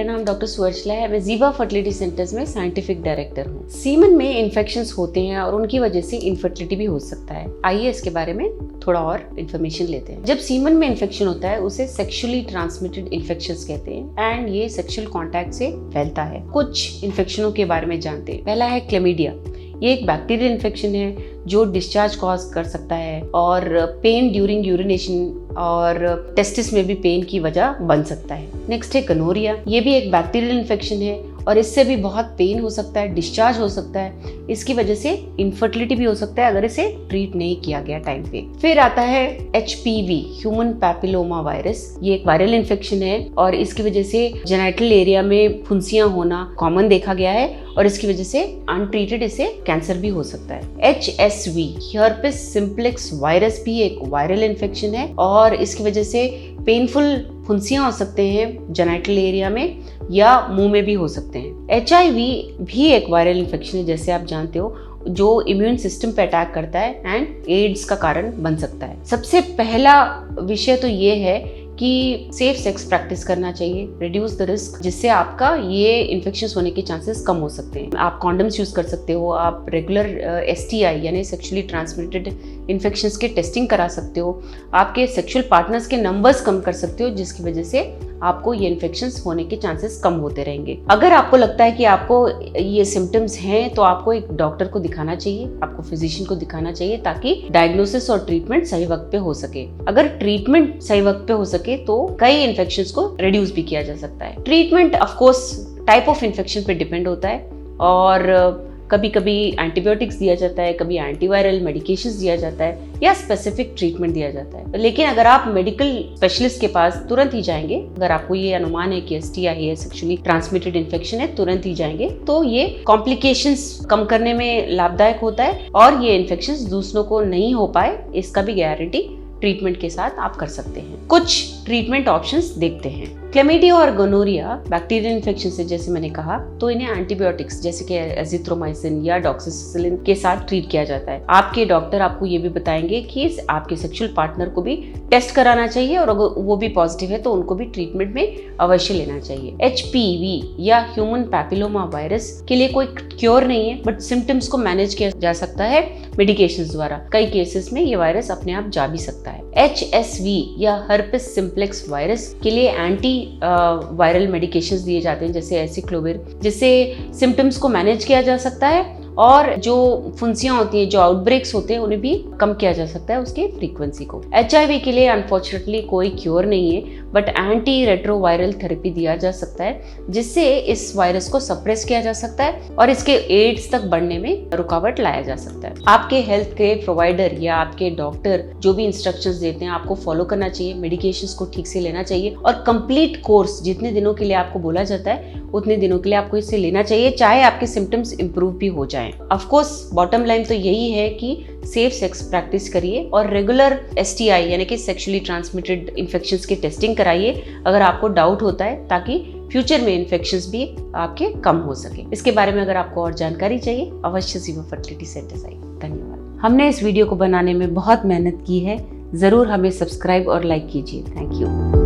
मेरा नाम डॉक्टर सुवर्चला है। मैं जीवा फर्टिलिटी सेंटर्स में साइंटिफिक डायरेक्टर हूँ। सीमन में इन्फेक्शंस होते हैं और उनकी वजह से इनफर्टिलिटी भी हो सकता है। आइए इसके बारे में थोड़ा और इन्फॉर्मेशन लेते हैं। जब सीमन में इन्फेक्शन होता है उसे सेक्सुअली ट्रांसमिटेड इन्फेक्शंस कहते हैं एंड ये सेक्सुअल कॉन्टैक्ट से फैलता है। कुछ इन्फेक्शनों के बारे में जानते हैं। पहला है क्लेमिडिया। ये एक बैक्टीरियल इन्फेक्शन है जो डिस्चार्ज कॉज कर सकता है और पेन ड्यूरिंग यूरिनेशन और टेस्टिस में भी पेन की वजह बन सकता है। नेक्स्ट है गनोरिया। ये भी एक बैक्टीरियल इन्फेक्शन है और इससे भी बहुत पेन हो सकता है, डिस्चार्ज हो सकता है। इसकी वजह से इनफर्टिलिटी भी हो सकता है अगर इसे ट्रीट नहीं किया गया टाइम पे। फिर आता है HPV, ह्यूमन पैपिलोमा वायरस। ये एक वायरल इन्फेक्शन है और इसकी वजह से जेनिटल एरिया में फुंसियां होना कॉमन देखा गया है और इसकी वजह से अनट्रीटेड इसे कैंसर भी हो सकता है। HSV, हर्पिस सिम्प्लेक्स वायरस, भी एक वायरल इन्फेक्शन है और इसकी वजह से पेनफुल फुंसियां हो सकते हैं जेनिटल एरिया में या मुंह में भी हो सकते हैं। HIV भी एक वायरल इन्फेक्शन है, जैसे आप जानते हो, जो इम्यून सिस्टम पे अटैक करता है एंड एड्स का कारण बन सकता है। सबसे पहला विषय तो ये है कि सेफ सेक्स प्रैक्टिस करना चाहिए, रिड्यूस द रिस्क, जिससे आपका ये इन्फेक्शंस होने के चांसेस कम हो सकते हैं। आप कॉन्डम्स यूज कर सकते हो, आप रेगुलर STI यानी सेक्सुअली ट्रांसमिटेड इन्फेक्शंस के टेस्टिंग करा सकते हो, आपके सेक्सुअल पार्टनर्स के नंबर्स कम कर सकते हो, जिसकी वजह से आपको ये इन्फेक्शंस होने के चांसेस कम होते रहेंगे। अगर आपको लगता है कि आपको ये सिम्टम्स हैं तो आपको एक डॉक्टर को दिखाना चाहिए, आपको फिजिशियन को दिखाना चाहिए, ताकि डायग्नोसिस और ट्रीटमेंट सही वक्त पे हो सके। अगर ट्रीटमेंट सही वक्त पे हो सके तो कई इन्फेक्शंस को रिड्यूस भी किया जा सकता है। Treatment of course type of infection पे डिपेंड होता है और कभी कभी एंटीबायोटिक्स दिया जाता है, कभी एंटीवायरल मेडिकेशंस दिया जाता है या स्पेसिफिक ट्रीटमेंट दिया जाता है। लेकिन अगर आप मेडिकल स्पेशलिस्ट के पास तुरंत ही जाएंगे, अगर आपको ये अनुमान है कि STI है, सेक्सुअली ट्रांसमिटेड इन्फेक्शन है, तुरंत ही जाएंगे तो ये कॉम्प्लिकेशंस कम करने में लाभदायक होता है और ये इन्फेक्शंस दूसरों को नहीं हो पाए इसका भी गारंटी ट्रीटमेंट के साथ आप कर सकते हैं। कुछ ट्रीटमेंट ऑप्शंस देखते हैं। क्लेमिडिया और गोनोरिया बैक्टीरियल इन्फेक्शन से, जैसे मैंने कहा, तो इन्हें एंटीबायोटिक्स जैसे कि एजिथ्रोमाइसिन या डॉक्सीसिसिलिन के साथ ट्रीट किया जाता है। आपके डॉक्टर आपको ये भी बताएंगे कि आपके सेक्सुअल पार्टनर को भी टेस्ट कराना चाहिए और अगर वो भी पॉजिटिव है तो उनको भी ट्रीटमेंट में अवश्य लेना चाहिए। HPV या ह्यूमन पैपिलोमा वायरस के लिए कोई क्योर नहीं है, बट सिम्टम्स को मैनेज किया जा सकता है मेडिकेशंस द्वारा। कई केसेस में ये वायरस अपने आप जा भी सकता है। HSV या हर्पिस सिम्प्लेक्स वायरस के लिए एंटी वायरल मेडिकेशंस दिए जाते हैं, जैसे एसिक्लोविर, जिससे सिम्टम्स को मैनेज किया जा सकता है और जो फुंसियां होती हैं, जो आउटब्रेक्स होते हैं, उन्हें भी कम किया जा सकता है उसकी फ्रीक्वेंसी को। HIV के लिए अनफॉर्चुनेटली कोई क्योर नहीं है, बट एंटी रेट्रोवायरल थेरेपी दिया जा सकता है, जिससे इस वायरस को सप्रेस किया जा सकता है और इसके एड्स तक बढ़ने में रुकावट लाया जा सकता है। आपके हेल्थ केयर प्रोवाइडर या आपके डॉक्टर जो भी इंस्ट्रक्शंस देते हैं आपको फॉलो करना चाहिए, मेडिकेशंस को ठीक से लेना चाहिए और कंप्लीट कोर्स जितने दिनों के लिए आपको बोला जाता है उतने दिनों के लिए आपको इसे लेना चाहिए, चाहे आपके सिम्टम्स इंप्रूव भी हो जाएं। ऑफ कोर्स बॉटम लाइन तो यही है कि सेफ सेक्स प्रैक्टिस करिए और रेगुलर STI यानी कि सेक्सुअली ट्रांसमिटेड इन्फेक्शंस की टेस्टिंग कराइए अगर आपको डाउट होता है, ताकि फ्यूचर में इन्फेक्शंस भी आपके कम हो सके। इसके बारे में अगर आपको और जानकारी चाहिए अवश्य जीवा फर्टिलिटी सेंटर्स आइए। धन्यवाद। हमने इस वीडियो को बनाने में बहुत मेहनत की है, जरूर हमें सब्सक्राइब और लाइक कीजिए। Thank you.